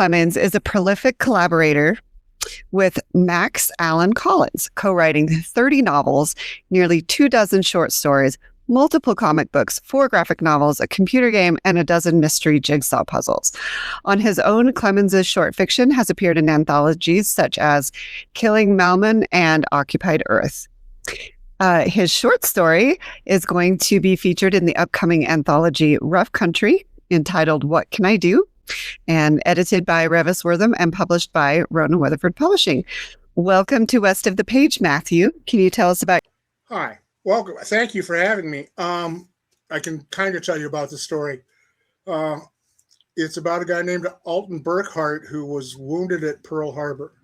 Clemens is a prolific collaborator with Max Allan Collins, co-writing 30 novels, nearly 24 short stories, multiple comic books, 4 graphic novels, a computer game, and a dozen mystery jigsaw puzzles. On his own, Clemens' short fiction has appeared in anthologies such as Killing Malman and Occupied Earth. His short story is going to be featured in the upcoming anthology Rough Country, entitled What Can I Do? And edited by Revis Wortham and published by Rona Weatherford Publishing. Welcome to West of the Page, Matthew. Can you tell us about... Hi, welcome. Thank you for having me. I can kind of tell you about the story. It's about a guy named Alton Burkhart who was wounded at Pearl Harbor.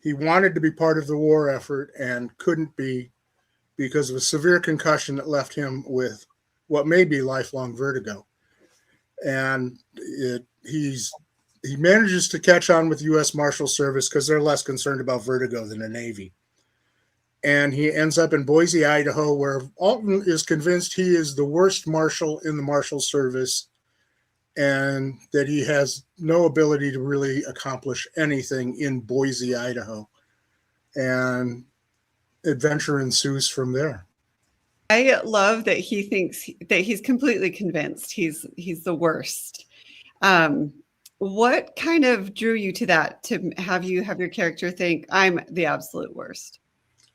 He wanted to be part of the war effort and couldn't be because of a severe concussion that left him with what may be lifelong vertigo. And he manages to catch on with the U.S. Marshal Service because they're less concerned about vertigo than the Navy. And he ends up in Boise, Idaho, where Alton is convinced he is the worst marshal in the Marshal Service and that he has no ability to really accomplish anything in Boise, Idaho. And adventure ensues from there. I love that he thinks that he's completely convinced he's the worst. What kind of drew you to that, to have your character think I'm the absolute worst?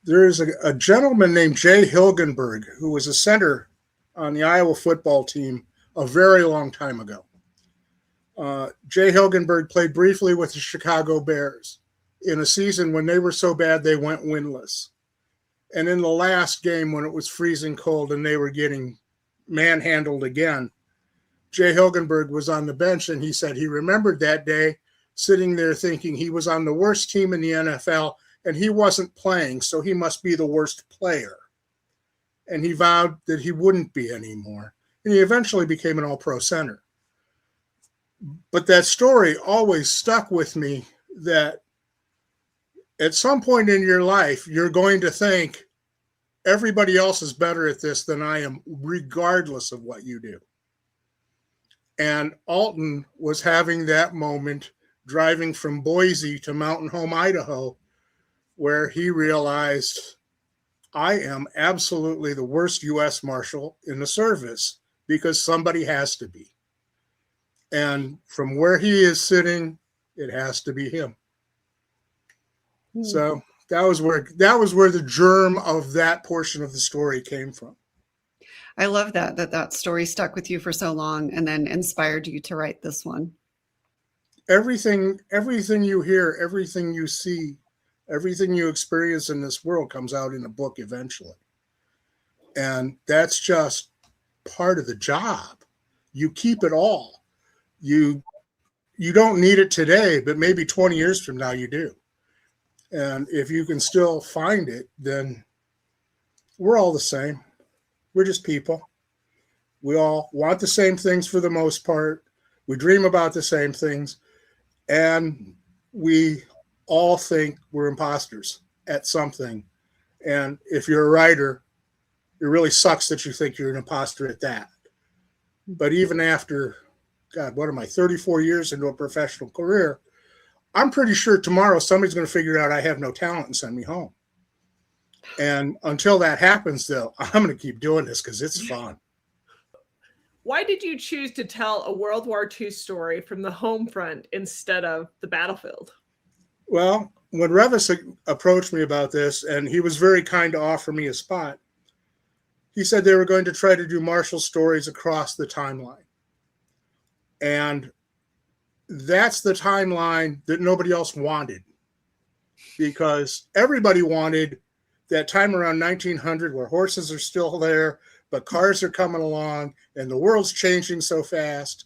There is a gentleman named Jay Hilgenberg who was a center on the Iowa football team a very long time ago. Jay Hilgenberg played briefly with the Chicago Bears in a season when they were so bad they went winless. And in the last game, when it was freezing cold and they were getting manhandled again, Jay Hilgenberg was on the bench, and he said he remembered that day sitting there thinking he was on the worst team in the NFL and he wasn't playing, so he must be the worst player. And he vowed that he wouldn't be anymore. And he eventually became an all-pro center. But that story always stuck with me, that at some point in your life, you're going to think everybody else is better at this than I am, regardless of what you do. And Alton was having that moment driving from Boise to Mountain Home, Idaho, where he realized, I am absolutely the worst U.S. Marshal in the service because somebody has to be. And from where he is sitting, it has to be him. So that was where the germ of that portion of the story came from. I love that story stuck with you for so long and then inspired you to write this one. Everything you hear, everything you see, everything you experience in this world comes out in a book eventually. And that's just part of the job. You keep it all. You don't need it today, but maybe 20 years from now you do. And if you can still find it, then we're all the same. We're just people. We all want the same things for the most part. We dream about the same things. And we all think we're imposters at something. And if you're a writer, it really sucks that you think you're an imposter at that. But even after, 34 years into a professional career, I'm pretty sure tomorrow somebody's going to figure out I have no talent and send me home. And until that happens, though, I'm going to keep doing this because it's fun. Why did you choose to tell a World War II story from the home front instead of the battlefield? Well, when Revis approached me about this, and he was very kind to offer me a spot, he said they were going to try to do Marshall stories across the timeline. And that's the timeline that nobody else wanted, because everybody wanted that time around 1900 where horses are still there, but cars are coming along and the world's changing so fast.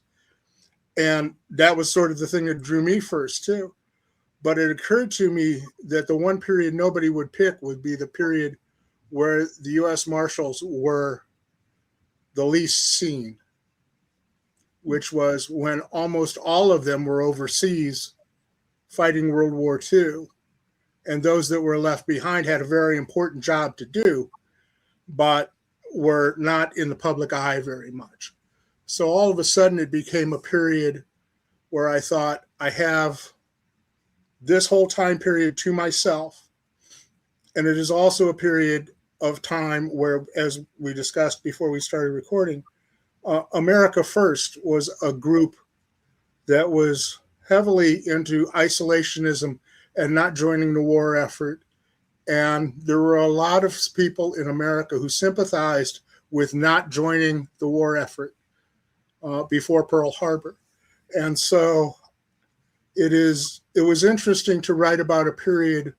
And that was sort of the thing that drew me first too. But it occurred to me that the one period nobody would pick would be the period where the U.S. Marshals were the least seen, which was when almost all of them were overseas fighting World War II. And those that were left behind had a very important job to do, but were not in the public eye very much. So all of a sudden it became a period where I thought, I have this whole time period to myself. And it is also a period of time where, as we discussed before we started recording, America First was a group that was heavily into isolationism and not joining the war effort. And there were a lot of people in America who sympathized with not joining the war effort before Pearl Harbor. And so it was interesting to write about a period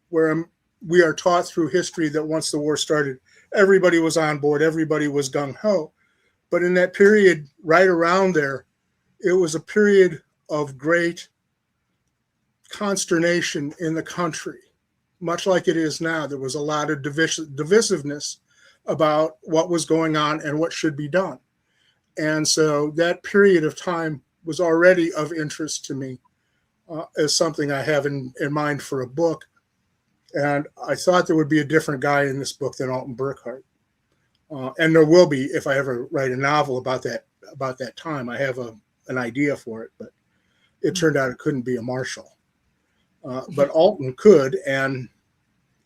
where we are taught through history that once the war started, everybody was on board, everybody was gung-ho. But in that period, right around there, it was a period of great consternation in the country, much like it is now. There was a lot of divisiveness about what was going on and what should be done. And so that period of time was already of interest to me as something I have in mind for a book. And I thought there would be a different guy in this book than Alton Burkhart. And there will be if I ever write a novel about that time. I have an idea for it, but it turned out it couldn't be a Marshall. But Alton could, and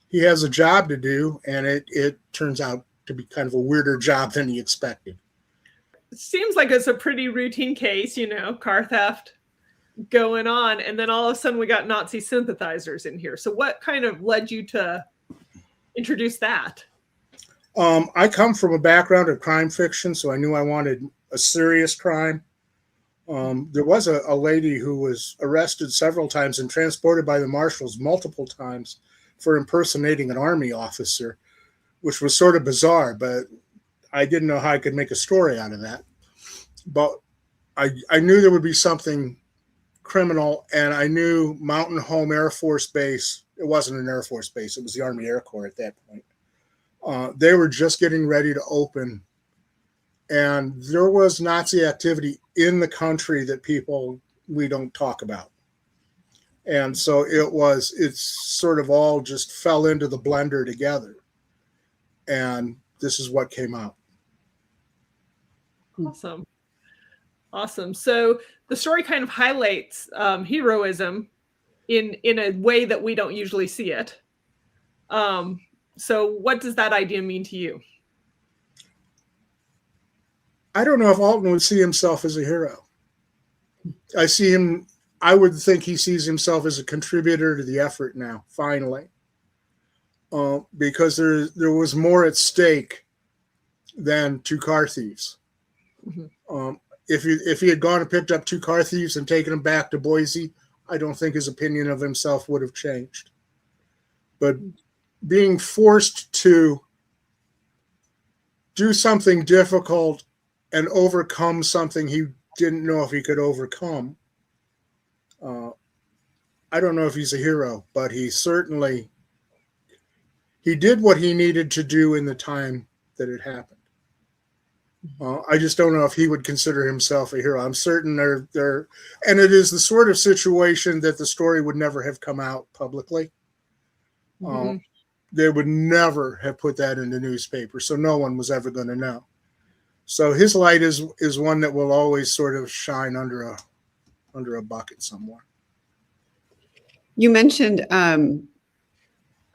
he has a job to do, and it turns out to be kind of a weirder job than he expected. It seems like it's a pretty routine case, car theft going on, and then all of a sudden we got Nazi sympathizers in here. So what kind of led you to introduce that? I come from a background of crime fiction, so I knew I wanted a serious crime. There was a lady who was arrested several times and transported by the marshals multiple times for impersonating an army officer, which was sort of bizarre, but I didn't know how I could make a story out of that. But I knew there would be something criminal, and I knew Mountain Home Air Force Base. It wasn't an Air Force base. It was the Army Air Corps at that point. They were just getting ready to open, and there was Nazi activity in the country that we don't talk about. And so it's sort of all just fell into the blender together. And this is what came out. Awesome. So the story kind of highlights heroism in a way that we don't usually see it. So what does that idea mean to you? I don't know if Alton would see himself as a hero. I would think he sees himself as a contributor to the effort now, finally. Because there was more at stake than two car thieves. Mm-hmm. If he had gone and picked up two car thieves and taken them back to Boise, I don't think his opinion of himself would have changed. But being forced to do something difficult and overcome something he didn't know if he could overcome, I don't know if he's a hero, but he did what he needed to do in the time that it happened. I just don't know if he would consider himself a hero. I'm certain and it is the sort of situation that the story would never have come out publicly. Mm-hmm. They would never have put that in the newspaper, so no one was ever going to know. So his light is one that will always sort of shine under a bucket somewhere. You mentioned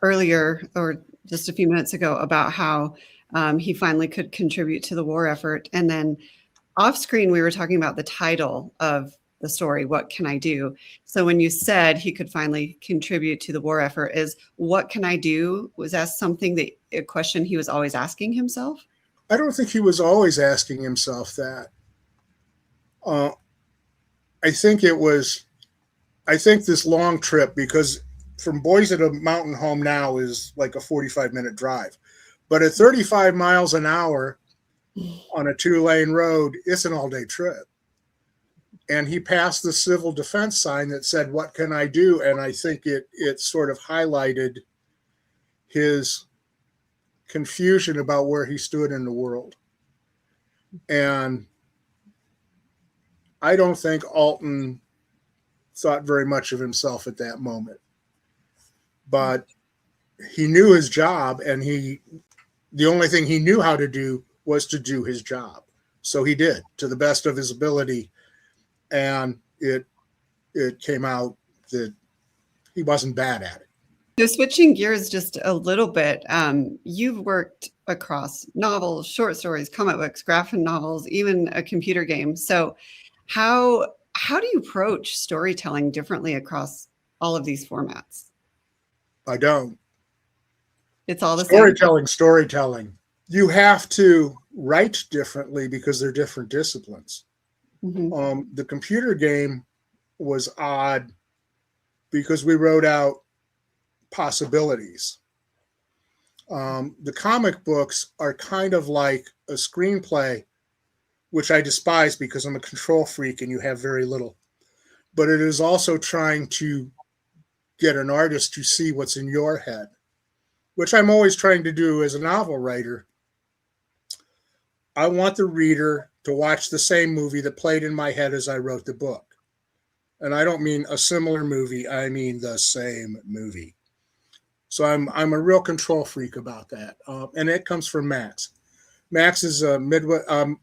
earlier, or just a few minutes ago, about how he finally could contribute to the war effort. And then off screen, we were talking about the title of the story, What Can I Do? So when you said he could finally contribute to the war effort, is what can I do? Was that a question he was always asking himself? I don't think he was always asking himself that. I think this long trip, because from Boise to Mountain Home now is like a 45-minute drive. But at 35 miles an hour on a 2-lane road, it's an all-day trip. And he passed the civil defense sign that said, what can I do? And I think it sort of highlighted his confusion about where he stood in the world. And I don't think Alton thought very much of himself at that moment. But he knew his job, and the only thing he knew how to do was to do his job. So he did, to the best of his ability. And it came out that he wasn't bad at it. So switching gears just a little bit, you've worked across novels, short stories, comic books, graphic novels, even a computer game. So how do you approach storytelling differently across all of these formats? I don't. It's all the same. Storytelling. You have to write differently because they're different disciplines. Mm-hmm. The computer game was odd because we wrote out possibilities. The comic books are kind of like a screenplay, which I despise because I'm a control freak and you have very little. But it is also trying to get an artist to see what's in your head, which I'm always trying to do as a novel writer. I want the reader to watch the same movie that played in my head as I wrote the book. And I don't mean a similar movie, I mean the same movie. So I'm a real control freak about that. And it comes from Max. Max is a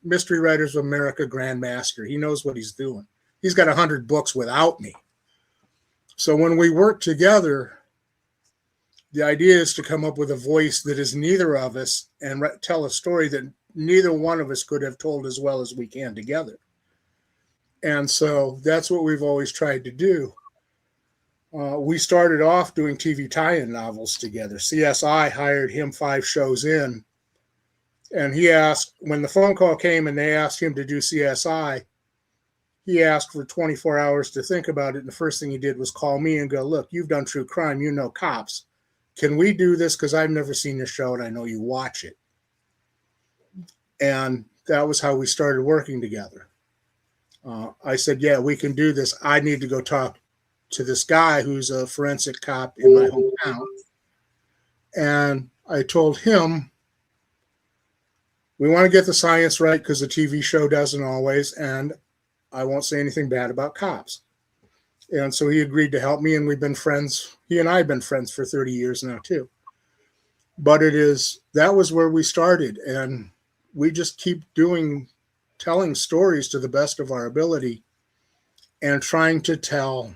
Mystery Writers of America Grandmaster. He knows what he's doing. He's got 100 books without me. So when we work together, the idea is to come up with a voice that is neither of us and tell a story that neither one of us could have told as well as we can together. And so that's what we've always tried to do. We started off doing TV tie-in novels together. CSI hired him 5 shows in. And he asked, when the phone call came and they asked him to do CSI, he asked for 24 hours to think about it. And the first thing he did was call me and go, look, you've done true crime. You know cops. Can we do this? Because I've never seen the show and I know you watch it. And that was how we started working together. I said, yeah, we can do this. I need to go talk to this guy who's a forensic cop in my hometown. And I told him, we want to get the science right because the TV show doesn't always, and I won't say anything bad about cops. And so he agreed to help me, and we've been friends. He and I have been friends for 30 years now, too. But that was where we started, and we just keep telling stories to the best of our ability and trying to tell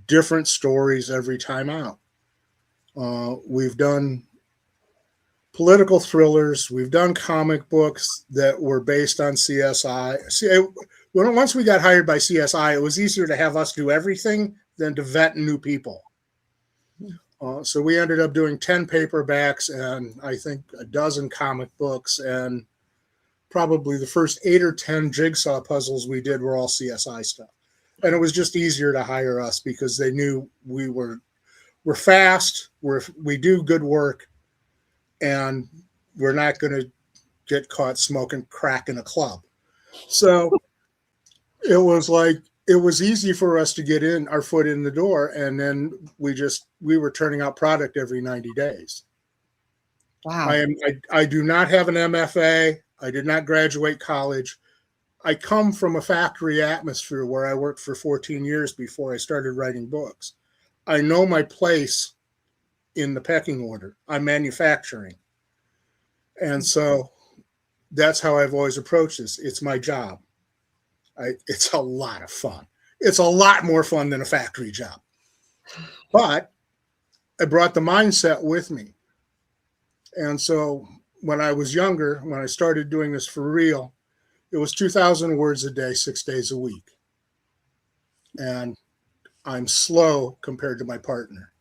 different stories every time out. We've done political thrillers. We've done comic books that were based on CSI. Once we got hired by CSI, it was easier to have us do everything than to vet new people. So we ended up doing 10 paperbacks and I think a dozen comic books, and probably the first 8 or 10 jigsaw puzzles we did were all CSI stuff. And it was just easier to hire us because they knew we're fast, we do good work, and we're not going to get caught smoking crack in a club. So it was easy for us to get our foot in the door, and then we were turning out product every 90 days. Wow. I do not have an MFA. I did not graduate college. I come from a factory atmosphere where I worked for 14 years before I started writing books. I know my place in the pecking order. I'm manufacturing. And so that's how I've always approached this. It's my job. It's a lot of fun. It's a lot more fun than a factory job. But I brought the mindset with me. And so when I was younger, when I started doing this for real, it was 2,000 words a day, 6 days a week. And I'm slow compared to my partner.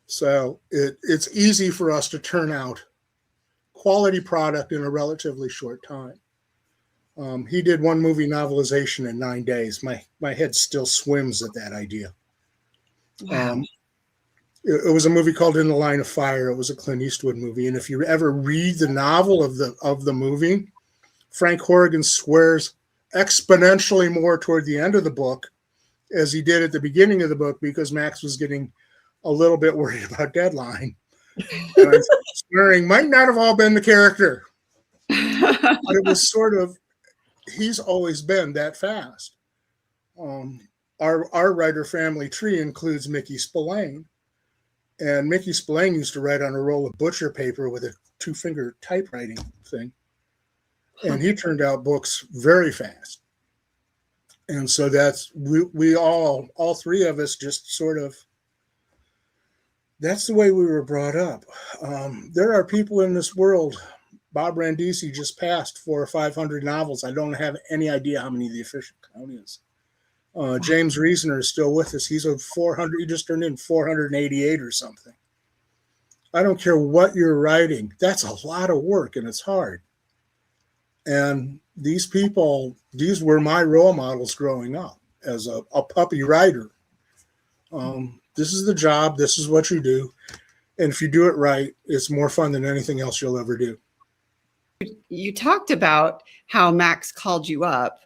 So it's easy for us to turn out quality product in a relatively short time. He did one movie novelization in 9 days. My head still swims at that idea. Wow. It was a movie called In the Line of Fire. It was a Clint Eastwood movie. And if you ever read the novel of the movie, Frank Horrigan swears exponentially more toward the end of the book as he did at the beginning of the book because Max was getting a little bit worried about deadline. And I swearing might not have all been the character. But it was sort of, he's always been that fast. Our writer family tree includes Mickey Spillane. And Mickey Spillane used to write on a roll of butcher paper with a 2-finger typewriting thing. And he turned out books very fast. And so that's, we all three of us just sort of, that's the way we were brought up. There are people in this world. Bob Randisi just passed 400 or 500 novels. I don't have any idea how many the official count is. James Reasoner is still with us. He's a 400. He just turned in 488 or something. I don't care what you're writing. That's a lot of work and it's hard. And these people, these were my role models growing up as a puppy writer. This is the job. This is what you do. And if you do it right, it's more fun than anything else you'll ever do. You talked about how Max called you up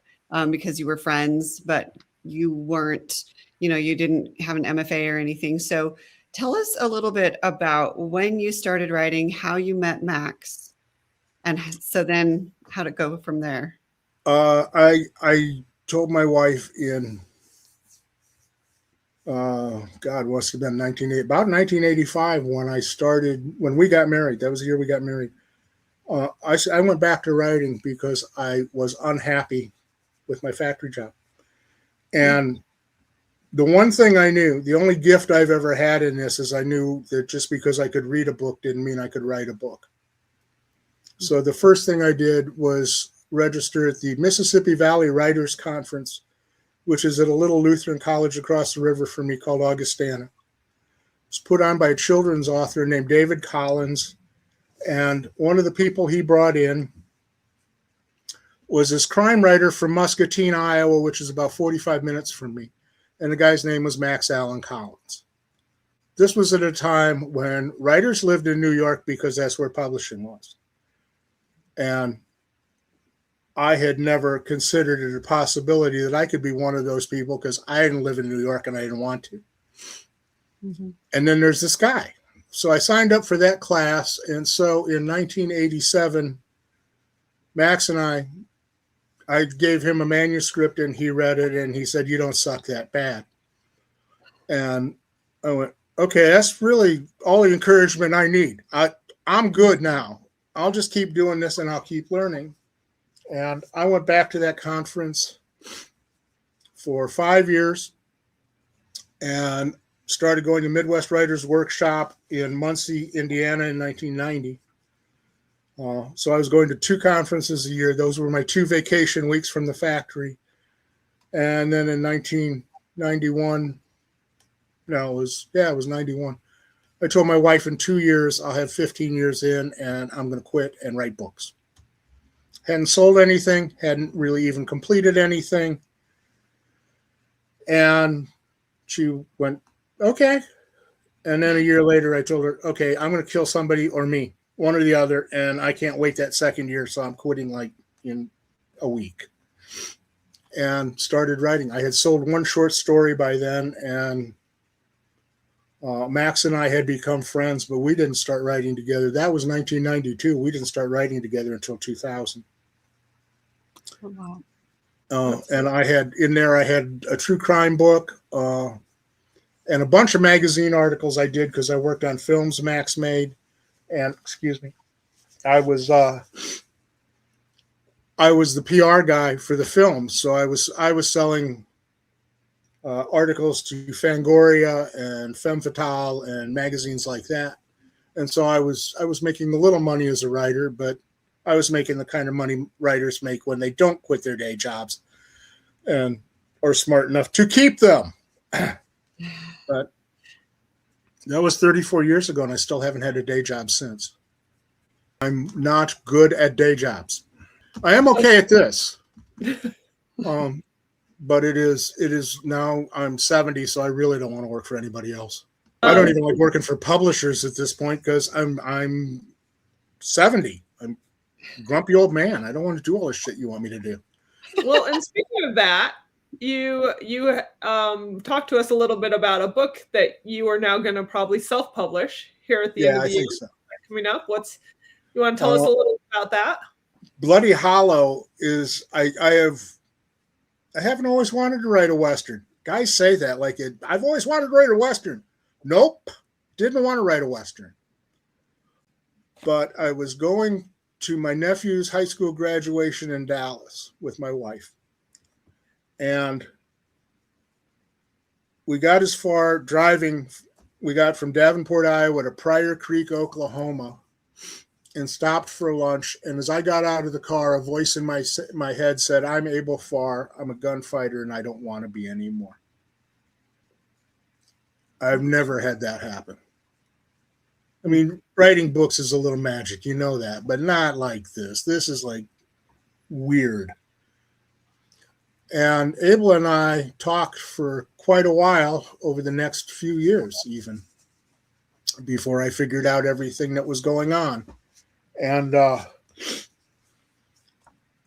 because you were friends, but you weren't, you didn't have an MFA or anything. So tell us a little bit about when you started writing, how you met Max, and so then how to go from there. I told my wife in, God, must have been about 1985 when we got married. That was the year we got married. I went back to writing because I was unhappy with my factory job. And the one thing I knew, the only gift I've ever had in this is I knew that just because I could read a book didn't mean I could write a book. So the first thing I did was register at the Mississippi Valley Writers Conference, which is at a little Lutheran college across the river from me called Augustana. It was put on by a children's author named David Collins. And one of the people he brought in was this crime writer from Muscatine, Iowa, which is about 45 minutes from me. And the guy's name was Max Allan Collins. This was at a time when writers lived in New York because that's where publishing was. And I had never considered it a possibility that I could be one of those people because I didn't live in New York and I didn't want to. Mm-hmm. And then there's this guy. So I signed up for that class. And so in 1987, Max and I gave him a manuscript and he read it and he said, "You don't suck that bad." And I went, okay, that's really all the encouragement I need. I'm good now. I'll just keep doing this and I'll keep learning. And I went back to that conference for 5 years and started going to Midwest Writers Workshop in Muncie, Indiana in 1990. So I was going to 2 conferences a year. Those were my 2 vacation weeks from the factory. And then in 1991, it was 91. I told my wife in 2 years, I'll have 15 years in and I'm going to quit and write books. Hadn't sold anything, hadn't really even completed anything. And she went, okay. And then a year later, I told her, okay, I'm going to kill somebody or me, one or the other. And I can't wait that second year. So I'm quitting like in a week. And started writing. I had sold 1 short story by then. And Max and I had become friends, but we didn't start writing together. That was 1992. We didn't start writing together until 2000. Oh, wow. And I had a true crime book and a bunch of magazine articles I did because I worked on films Max made. And I was the PR guy for the films. So I was selling articles to Fangoria and Femme Fatale and magazines like that. And so I was making a little money as a writer, but I was making the kind of money writers make when they don't quit their day jobs and are smart enough to keep them. But that was 34 years ago, and I still haven't had a day job since. I'm not good at day jobs. I am okay at this. But it is now I'm 70, so I really don't want to work for anybody else. I don't even like working for publishers at this point because I'm 70. I'm a grumpy old man. I don't want to do all this shit you want me to do. Well, and speaking of that, you talked to us a little bit about a book that you are now going to probably self-publish here at the end of the year. So. Coming up, you want to tell us a little bit about that? Bloody Hollow is I haven't always wanted to write a Western. Guys say that like I've always wanted to write a Western. Nope, didn't want to write a Western. But I was going to my nephew's high school graduation in Dallas with my wife. And we got as far driving. We got from Davenport, Iowa to Pryor Creek, Oklahoma, and stopped for lunch. And as I got out of the car, a voice in my head said, "I'm Abel Farr. I'm a gunfighter, and I don't want to be anymore." I've never had that happen. I mean, writing books is a little magic, you know that, but not like this. This is like weird. And Abel and I talked for quite a while over the next few years, even before I figured out everything that was going on. And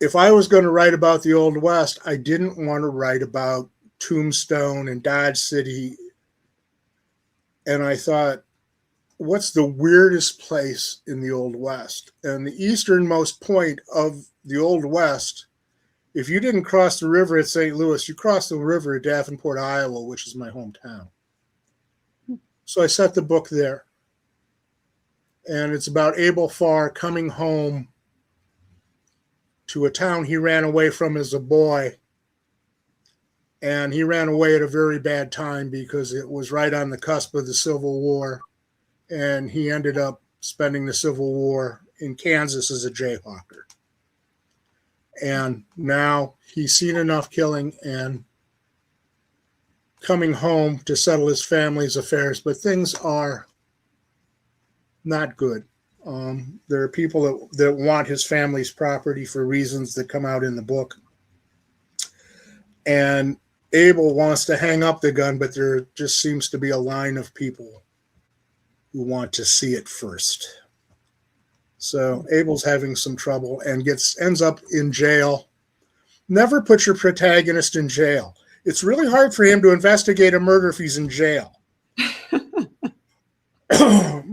if I was going to write about the Old West, I didn't want to write about Tombstone and Dodge City. And I thought, what's the weirdest place in the Old West? And the easternmost point of the Old West, if you didn't cross the river at St. Louis, you crossed the river at Davenport, Iowa, which is my hometown. So I set the book there. And it's about Abel Farr coming home to a town he ran away from as a boy. And he ran away at a very bad time because it was right on the cusp of the Civil War. And he ended up spending the Civil War in Kansas as a jayhawker. And now he's seen enough killing and coming home to settle his family's affairs, but things are not good. There are people that want his family's property for reasons that come out in the book. And Abel wants to hang up the gun, but there just seems to be a line of people who want to see it first. So Abel's having some trouble and ends up in jail. Never put your protagonist in jail. It's really hard for him to investigate a murder if he's in jail.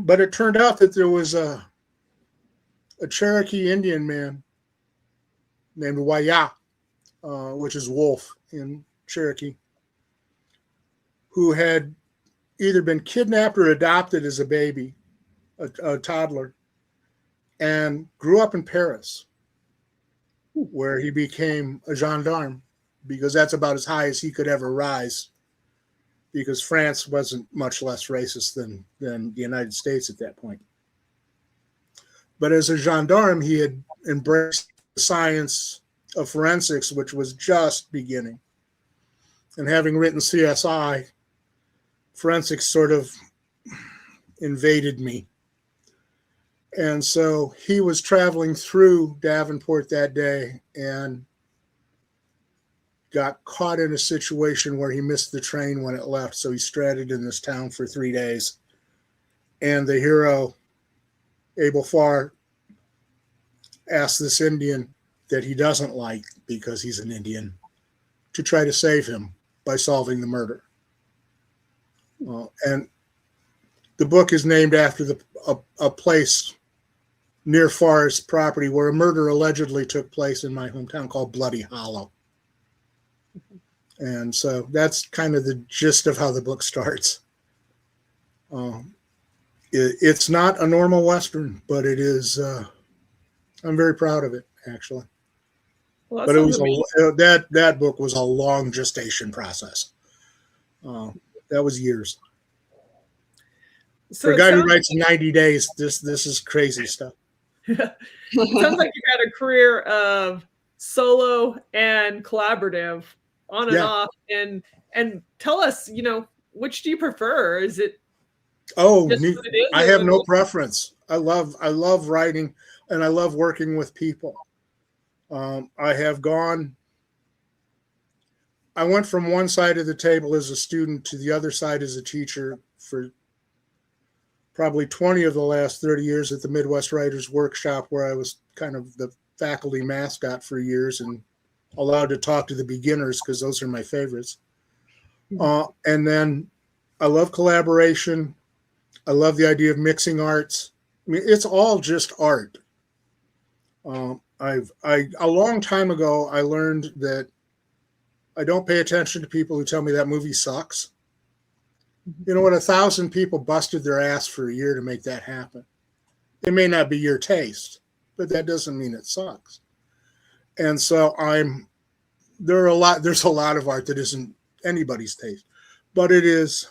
But it turned out that there was a Cherokee Indian man named Waya, which is wolf in Cherokee, who had either been kidnapped or adopted as a baby, a toddler, and grew up in Paris, where he became a gendarme, because that's about as high as he could ever rise, because France wasn't much less racist than the United States at that point. But as a gendarme, he had embraced the science of forensics, which was just beginning. And having written CSI, forensics sort of invaded me. And so he was traveling through Davenport that day and got caught in a situation where he missed the train when it left. So he stranded in this town for 3 days. And the hero, Abel Farr, asked this Indian that he doesn't like because he's an Indian to try to save him by solving the murder. And the book is named after a place near Farr's property where a murder allegedly took place in my hometown called Bloody Hollow. And so that's kind of the gist of how the book starts. It's not a normal Western, but it is, I'm very proud of it, actually. Well, but it was that book was a long gestation process. That was years. So for a guy who writes in 90 days, this is crazy stuff. It sounds like you had a career of solo and collaborative on and off. And tell us, which do you prefer? Is it I have no preference. I love writing and I love working with people. I went from one side of the table as a student to the other side as a teacher for probably 20 of the last 30 years at the Midwest Writers Workshop, where I was kind of the faculty mascot for years and allowed to talk to the beginners because those are my favorites. And then I love collaboration. I love the idea of mixing arts. I mean, it's all just art. A long time ago, I learned that I don't pay attention to people who tell me that movie sucks. You know what? 1,000 people busted their ass for a year to make that happen. It may not be your taste, but that doesn't mean it sucks. And so I'm there's a lot of art that isn't anybody's taste, but it is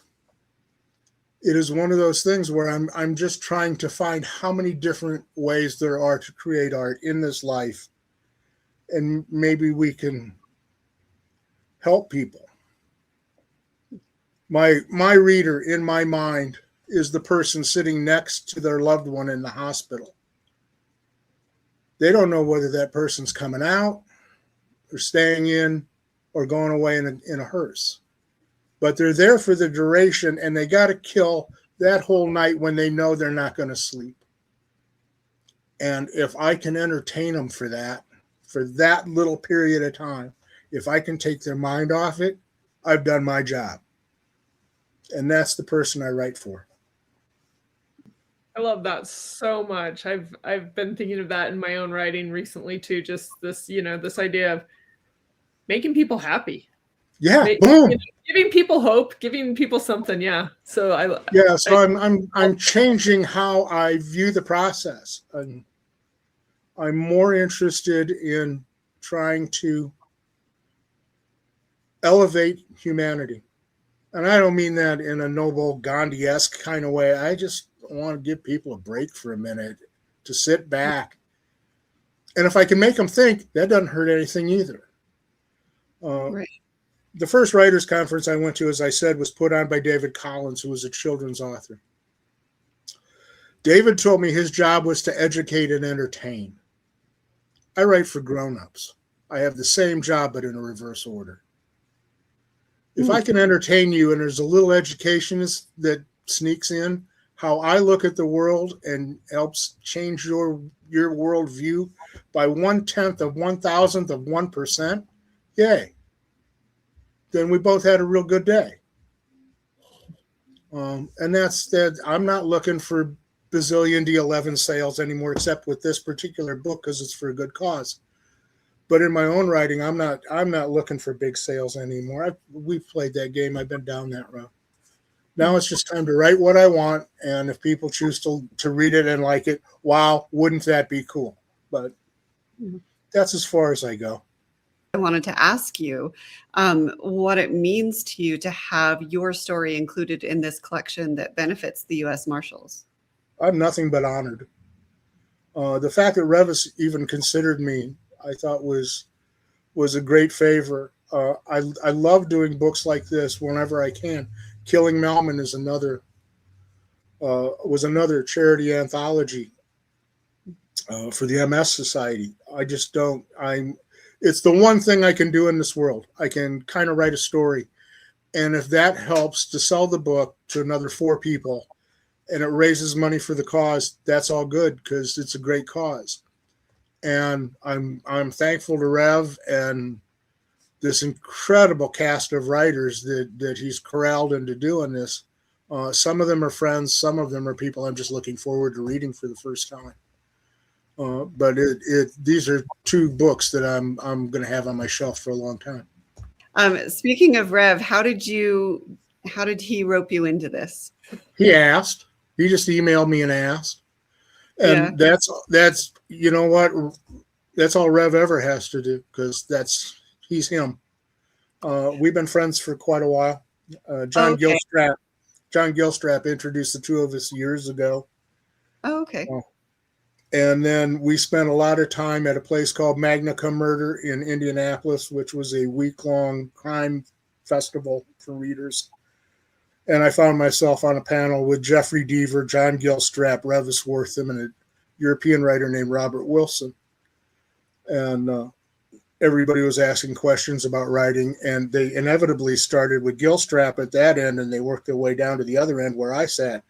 one of those things where I'm just trying to find how many different ways there are to create art in this life, and maybe we can help people. My reader in my mind is the person sitting next to their loved one in the hospital. They don't know whether that person's coming out or staying in or going away in a hearse. But they're there for the duration, and they got to kill that whole night when they know they're not going to sleep. And if I can entertain them for that little period of time, if I can take their mind off it, I've done my job. And that's the person I write for. I love that so much. I've been thinking of that in my own writing recently too. Just this, this idea of making people happy. Yeah, boom. Giving people hope, giving people something. Yeah. So I'm changing how I view the process. I'm more interested in trying to elevate humanity. And I don't mean that in a noble Gandhi-esque kind of way. I just want to give people a break for a minute to sit back. And if I can make them think, that doesn't hurt anything either. Right. The first writers' conference I went to, as I said, was put on by David Collins, who was a children's author. David told me his job was to educate and entertain. I write for grown-ups. I have the same job, but in a reverse order. If I can entertain you and there's a little education that sneaks in, how I look at the world and helps change your worldview by 1/10 of 1,000th of 1%, yay. Then we both had a real good day. And that's that. I'm not looking for bazillion D11 sales anymore, except with this particular book because it's for a good cause. But in my own writing, I'm not looking for big sales anymore. We've played that game. I've been down that road. Now it's just time to write what I want, and if people choose to read it and like it, wow, wouldn't that be cool? But that's as far as I go. I wanted to ask you what it means to you to have your story included in this collection that benefits the U.S. Marshals. I'm nothing but honored. The fact that Revis even considered me, I thought was a great favor. I love doing books like this whenever I can. Killing Melman is was another charity anthology for the MS Society. It's the one thing I can do in this world. I can kind of write a story. And if that helps to sell the book to another 4 people and it raises money for the cause, that's all good because it's a great cause. And I'm thankful to Rev and this incredible cast of writers that he's corralled into doing this. Some of them are friends. Some of them are people I'm just looking forward to reading for the first time. But these are 2 books that I'm going to have on my shelf for a long time. Speaking of Rev, how did he rope you into this? He asked. He just emailed me and asked. And that's you know what? That's all Rev ever has to do because he's him. We've been friends for quite a while. John Gilstrap introduced the 2 of us years ago. Oh, okay. And then we spent a lot of time at a place called Magna Cum Murder in Indianapolis, which was a week-long crime festival for readers. And I found myself on a panel with Jeffrey Deaver, John Gilstrap, Revis Wortham, and a European writer named Robert Wilson. And everybody was asking questions about writing, and they inevitably started with Gilstrap at that end, and they worked their way down to the other end where I sat.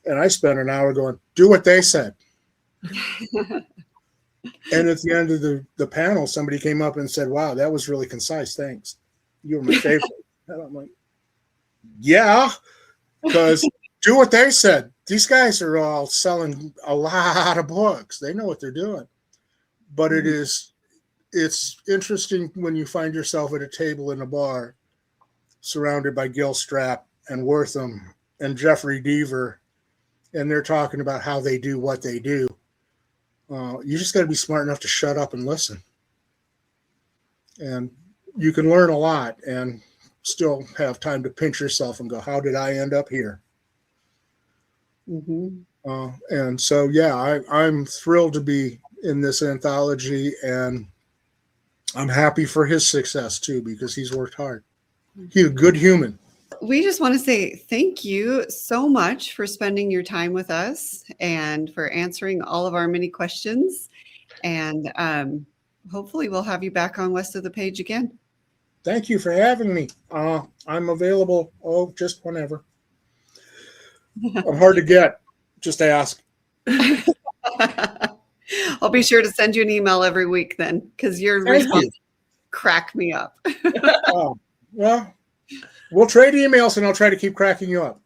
And I spent an hour going, do what they said. And at the end of the panel, somebody came up and said, wow, that was really concise. Thanks. You were my favorite. And I'm like, yeah, because do what they said. These guys are all selling a lot of books. They know what they're doing. But it's interesting when you find yourself at a table in a bar surrounded by Gilstrap and Wortham and Jeffrey Deaver, and they're talking about how they do what they do. You just got to be smart enough to shut up and listen. And you can learn a lot and still have time to pinch yourself and go, how did I end up here? Mm-hmm. And so, yeah, I'm thrilled to be in this anthology, and I'm happy for his success too, because he's worked hard. He's a good human. We just want to say thank you so much for spending your time with us and for answering all of our many questions. And hopefully we'll have you back on West of the Page again. Thank you for having me. I'm available, just whenever. I'm hard to get. Just ask. I'll be sure to send you an email every week then, because your response crack me up. Well, we'll trade emails and I'll try to keep cracking you up.